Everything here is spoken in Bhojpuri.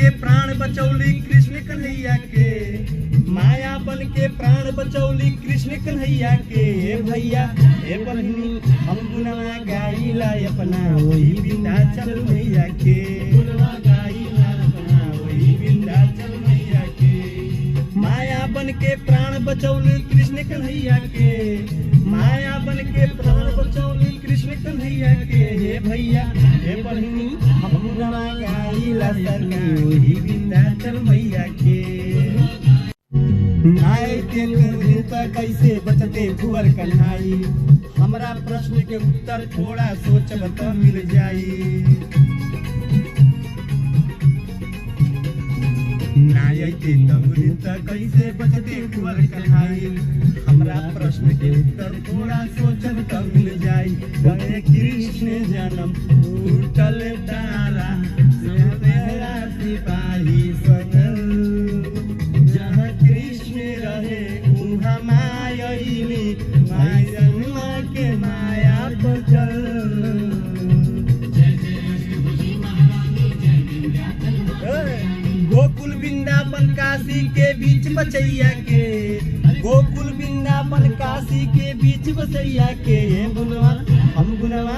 के प्राण बचौली कृष्ण कन्हैया के, माया बन के प्राण बचौली कृष्ण कन्हैया के। हे भैया हे बहिनी हम गुनवा गाइला अपना वही विंध्याचल मैया के, गुनवा गाइला अपना वही विंध्याचल मैया के। माया बन के प्राण बचौली कृष्ण कन्हैया के, माया बन के प्राण बचौली कृष्ण कन्हैया के। हे भैया हे बहिनी हम गुनवा गाइला वही विंध्याचल मैया के। आए के कैसे बचते भुवर कन्हाई, हमरा प्रश्न के उत्तर थोड़ा सोचब तो मिल जाई। नायते तब कैसे बचते भुवर कन्हाई, हमरा प्रश्न के उत्तर थोड़ा सोचब तो मिल जाई। गए कृष्ण जन्म उठल तारा तेरा सिपाही सनल, जहाँ कृष्ण रहे उहाँ मायली माय जन्मा के माया बचल। गोकुल वृंदावन काशी के बीच बचैया के, गोकुल वृंदावन काशी के बीच बचैया के। हे गुनवा हम गुनवा